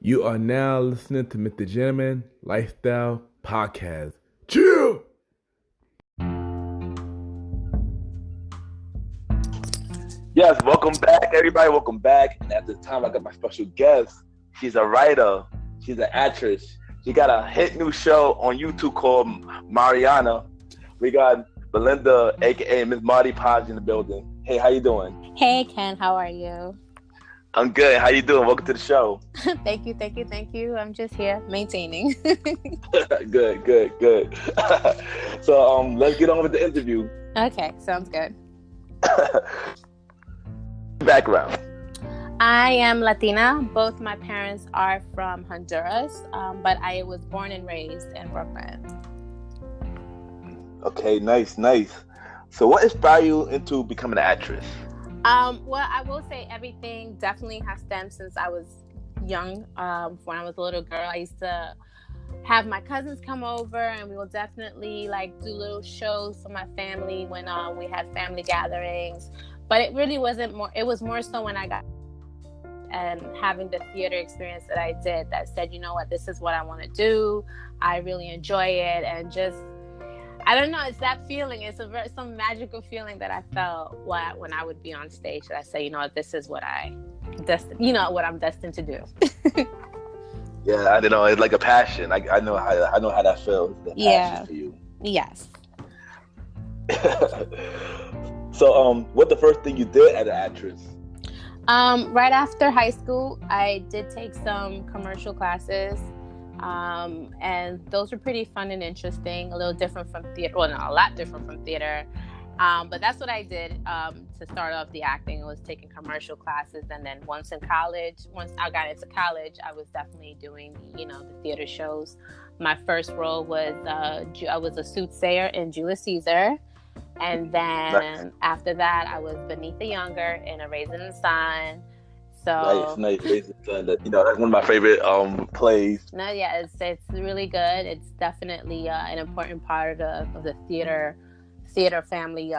You are now listening to MrGentleman Lifestyle Podcast. Chill! Yes, welcome back, everybody. Welcome back. And at this time, I got my special guest. She's a writer. She's an actress. She got a hit new show on YouTube called Mariana. We got Belinda, aka Miss Mariposa, in the building. Hey, how you doing? Hey, Ken. How are you? I'm good. How you doing? Welcome to the show. Thank you. I'm just here maintaining. Good. So let's get on with the interview. Okay, sounds good. Background. I am Latina. Both my parents are from Honduras, but I was born and raised in Brooklyn. Okay, nice. So what inspired you into becoming an actress? Well, I will say everything definitely has stemmed since I was young. When I was a little girl, I used to have my cousins come over, and we will definitely do little shows for my family when we had family gatherings. But it really wasn't more. It was more so when I got and having the theater experience that I did that said, you know what, this is what I want to do. I really enjoy it, and just. I don't know. It's that feeling. It's some magical feeling that I felt when I would be on stage. That I say, you know what, this is what what I'm destined to do. Yeah, I don't know. It's like a passion. I know how that feels. The passion for you. Yes. So, what the first thing you did as an actress? Right after high school, I did take some commercial classes. And those were pretty fun and interesting, a little different from theater. Well, no, a lot different from theater. But that's what I did to start off the acting. I was taking commercial classes. And then once I got into college, I was definitely doing, the theater shows. My first role was, I was a soothsayer in Julius Caesar. And then after that, I was Beneath the Younger in A Raisin in the Sun. So nice. That's one of my favorite plays. No, yeah, it's really good. It's definitely an important part of the theater family.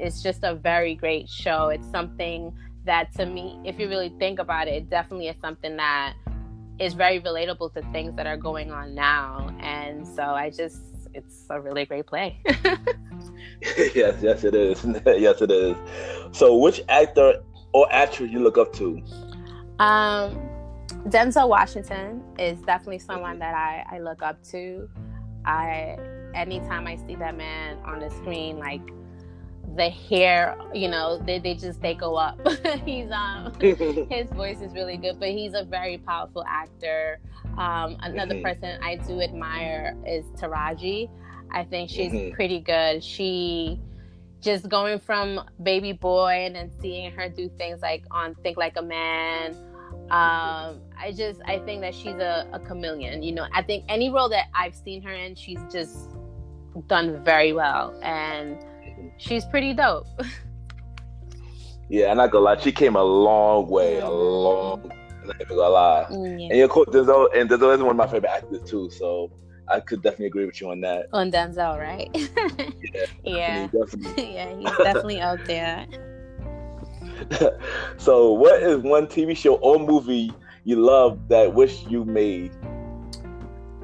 It's just a very great show. It's something that, to me, if you really think about it, it definitely is something that is very relatable to things that are going on now. And so it's a really great play. Yes, it is. Yes, it is. So, which actor or actress you look up to? Denzel Washington is definitely someone that I look up to. Anytime I see that man on the screen, the hair, they go up. He's his voice is really good, but he's a very powerful actor. Another person I do admire is Taraji. I think she's pretty good. She just going from baby boy and then seeing her do things on Think Like a Man. I think that she's a chameleon. I think any role that I've seen her in, she's just done very well, and she's pretty dope. Yeah, I'm not gonna lie, she came a long way. I'm not even gonna lie. Yeah. And of course, Denzel is one of my favorite actors too, so I could definitely agree with you on that. On Denzel, right? Yeah. Definitely. Yeah, he's definitely out there. So, what is one TV show or movie you love that wish you made?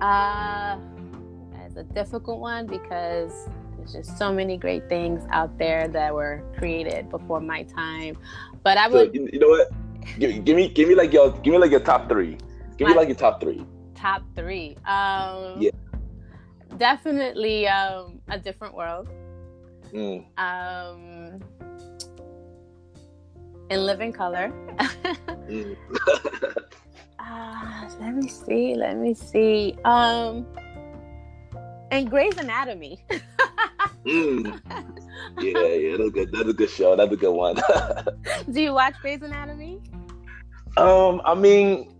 That's a difficult one because there's just so many great things out there that were created before my time. But I would. So, you know what? Give me your top three. Give me your top three. Top three. Yeah. Definitely A Different World. In Living Color. Let me see. And Grey's Anatomy. Yeah, that's a good show. That's a good one. Do you watch Grey's Anatomy? I mean,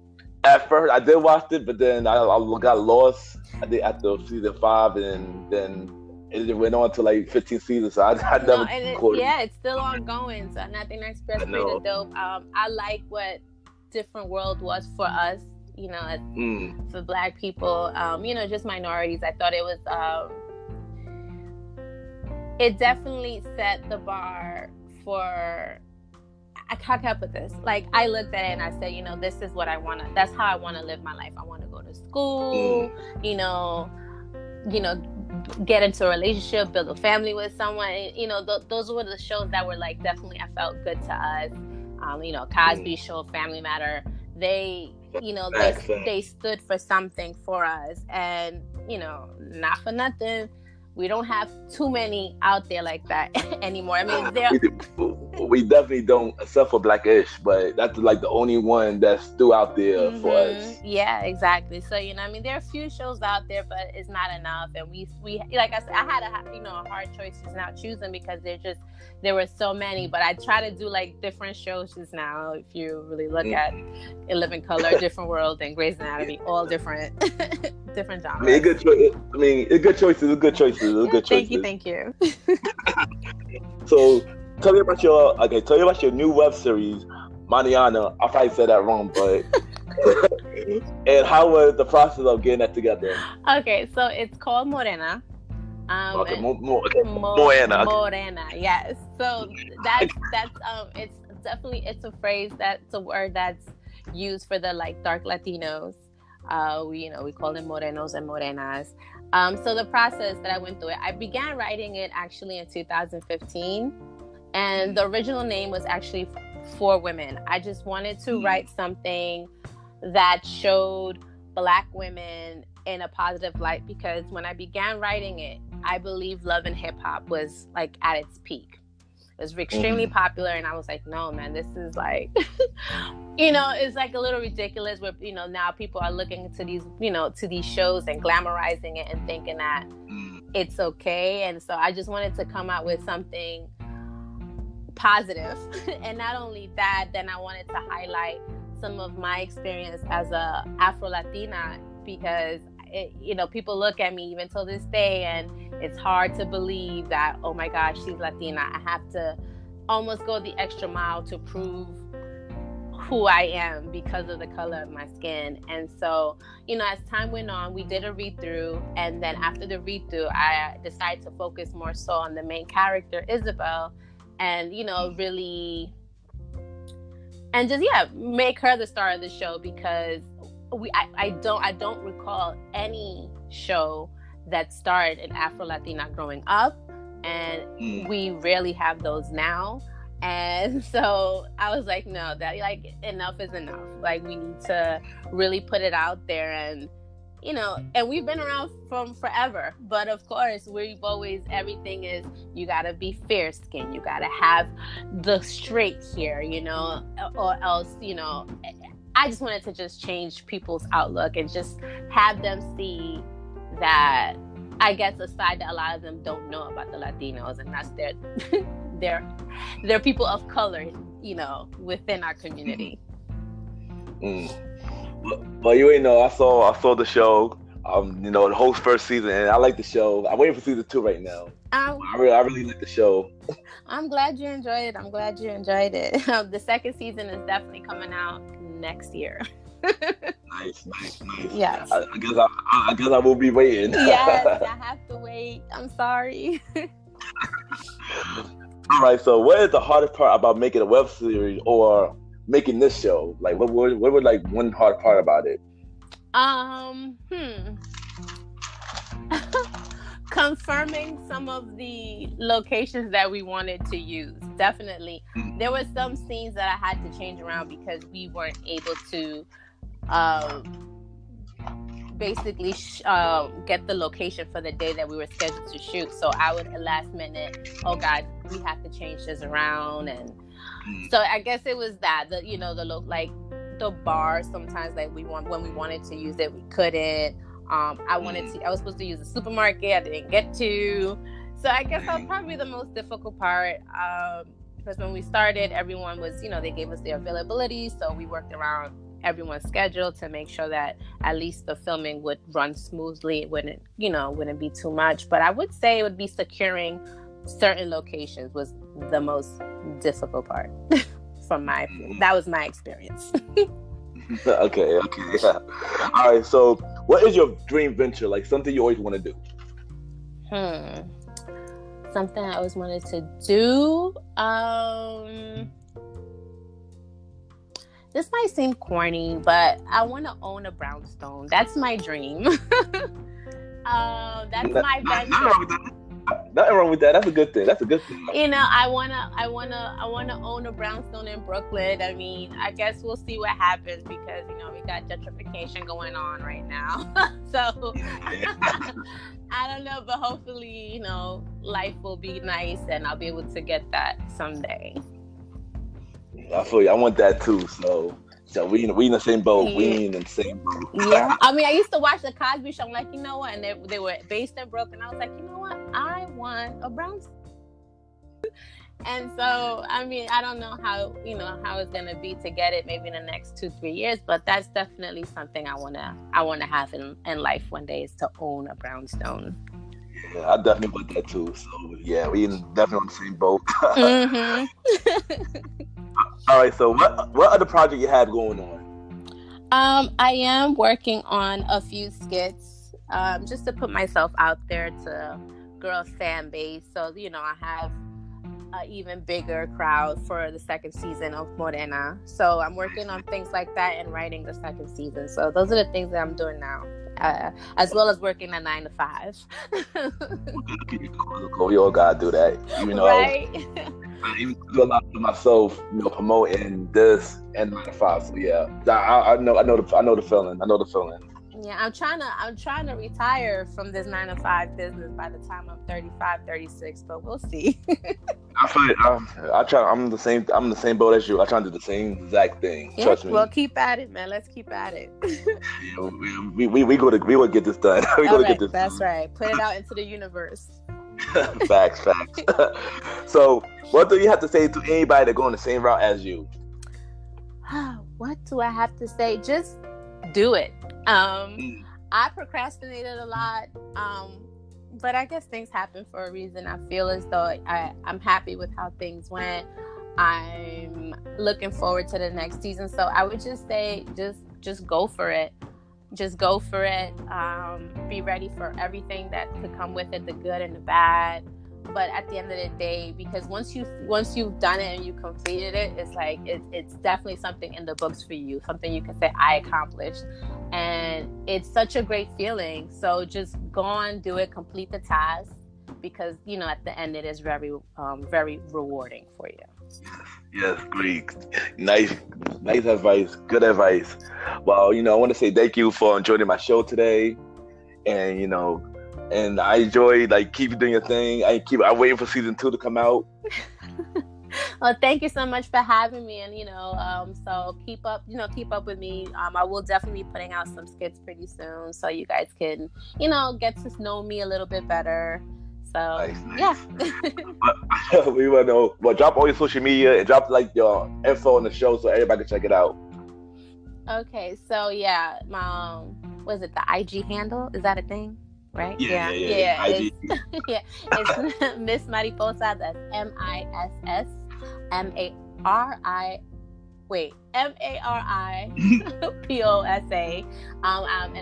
at first I did watch it, but then I got lost. I did after season 5, and then it went on to 15 seasons. So I never. It's still ongoing. So I think that's pretty dope. I like what Different World was for us. For Black people, just minorities. I thought it was. It definitely set the bar for can't put this. Like, I looked at it and I said, you know, this is what I want to, that's how I want to live my life. I want to go to school, you know, get into a relationship, build a family with someone. You know, those were the shows that were like, definitely, I felt good to us. You know, Cosby Show, Family Matter, they, you know, they stood for something for us. And, you know, not for nothing, we don't have too many out there like that anymore. I mean, we definitely don't, except for Blackish, but that's like the only one that's still out there for us. Yeah, exactly. So, you know, I mean, there are a few shows out there, but it's not enough. And we like I said, I had a hard choice just now choosing, because there were so many. But I try to do like different shows just now. If you really look at In Living Color, Different World, and Grey's Anatomy, all different different genres. I mean, it's good choices. It's good choices. It's good choices. Thank you. So, tell me about your new web series, Mariana. I probably said that wrong, but and how was the process of getting that together? Okay, so it's called Morena. Morena. Morena, yes. So that's it's a phrase, that's a word that's used for the like dark Latinos. We call them morenos and morenas. So the process that I went through I began writing it actually in 2015, and the original name was actually For Women. I just wanted to write something that showed Black women in a positive light, because when I began writing it, I believe love and hip hop was like at its peak. It was extremely popular, and I was like, no, man, this is like, you know, it's like a little ridiculous where, you know, now people are looking to these, you know, to these shows and glamorizing it and thinking that it's okay. And so I just wanted to come out with something positive. And not only that, then I wanted to highlight some of my experience as a Afro-Latina, because you know, people look at me even till this day, and it's hard to believe that, oh my gosh, she's Latina. I have to almost go the extra mile to prove who I am because of the color of my skin. And so, you know, as time went on, we did a read through, and then after the read through, I decided to focus more so on the main character, Isabel, and, you know, really, and just make her the star of the show, because I don't recall any show that starred an Afro-Latina growing up, and we rarely have those now. And so I was like, no, that like enough is enough. Like, we need to really put it out there. And, you know, and we've been around from forever, but of course we've always, everything is, you gotta be fair skinned, you gotta have the straight hair, you know, or else, you know, I just wanted to just change people's outlook and just have them see that, I guess, a side that a lot of them don't know about the Latinos, and that's they're people of color, you know, within our community. Well, you ain't know, I saw the show, you know, the whole first season, and I like the show. I'm waiting for season 2 right now. I really like the show. I'm glad you enjoyed it. The second season is definitely coming out next year. Nice. Yes. I guess I will be waiting. Yes, I have to wait. I'm sorry. All right. So, what is the hardest part about making a web series or making this show? Like, what would like one hard part about it? Confirming some of the locations that we wanted to use. Definitely. There were some scenes that I had to change around because we weren't able to basically get the location for the day that we were scheduled to shoot. So I would, at last minute, oh God, we have to change this around. And so I guess it was that, the bar, sometimes like when we wanted to use it, we couldn't. I was supposed to use a supermarket, I didn't get to. So I guess that was probably the most difficult part. Because when we started, everyone was, they gave us their availability. So we worked around everyone's schedule to make sure that at least the filming would run smoothly. It wouldn't be too much. But I would say it would be securing certain locations was the most difficult part that was my experience. Okay. Yeah. All right. So what is your dream venture? Like something you always want to do? Something I always wanted to do. this might seem corny, but I want to own a brownstone. That's my dream. That's my venture. Nothing wrong with that. That's a good thing. That's a good thing. You know, I wanna own a brownstone in Brooklyn. I mean, I guess we'll see what happens because you know we got gentrification going on right now. So I don't know, but hopefully, you know, life will be nice and I'll be able to get that someday. I feel you. I want that too. So we in the same boat. Yeah. We in the same boat. Yeah. I mean, I used to watch the Cosby Show. I'm like, you know what? And they were based in Brooklyn. I was like, you know what? I want a brownstone. And so, I mean, I don't know how it's gonna be to get it. Maybe in the next 2-3 years. But that's definitely something I wanna have in life one day is to own a brownstone. Yeah, I definitely want that too. So yeah, we definitely on the same boat. Mm-hmm. All right, so what other project you have going on? I am working on a few skits, just to put myself out there to grow a fan base. So, you know, I have an even bigger crowd for the second season of Morena. So I'm working on things like that and writing the second season. So those are the things that I'm doing now, as well as working a 9 to 5. We all gotta do that, even though. Right. I even do a lot for myself, you know, promoting this and 9 to 5. So yeah, I know the feeling. I know the feeling. Yeah, I'm trying to retire from this 9 to 5 business by the time I'm 35, 36, but we'll see. I feel it. I'm in the same boat as you. I try to do the same exact thing. Yeah, trust me. Well, keep at it, man. Let's keep at it. Yeah, we go to get this done. We go to get this. That's done. right. Put it out into the universe. Facts. So, what do you have to say to anybody that going the same route as you? What do I have to say? Just do it. I procrastinated a lot, but I guess things happen for a reason. I feel as though I'm happy with how things went. I'm looking forward to the next season. So I would just say, just go for it. Just go for it. Be ready for everything that could come with it, the good and the bad. But at the end of the day, because once you've done it and you completed it, it's like it's definitely something in the books for you, something you can say I accomplished, and it's such a great feeling. So just go on, do it, complete the task, because you know at the end it is very very rewarding for you. Yes, great, nice advice, good advice. Well, you know, I want to say thank you for joining my show today, and you know. And I enjoy keep doing your thing. I'm waiting for season 2 to come out. Well, thank you so much for having me, and so keep up with me. I will definitely be putting out some skits pretty soon, so you guys can get to know me a little bit better. So nice. Yeah. We want to know. Well, drop all your social media and drop your info on the show so everybody can check it out. Okay, so yeah, was it the IG handle? Is that a thing? Right? Yeah. It's, yeah, it's Miss Mariposa. That's MariPosa. And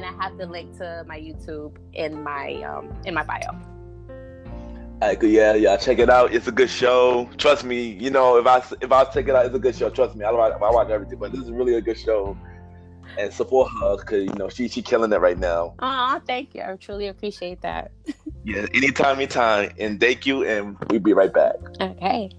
I have the link to my YouTube in my bio. Yeah, check it out. It's a good show. Trust me. You know, if I check it out, it's a good show. Trust me. I watch everything, but this is really a good show. And support her because she killing it right now. Oh, thank you. I truly appreciate that. Yeah, anytime. And thank you, and we'll be right back. Okay.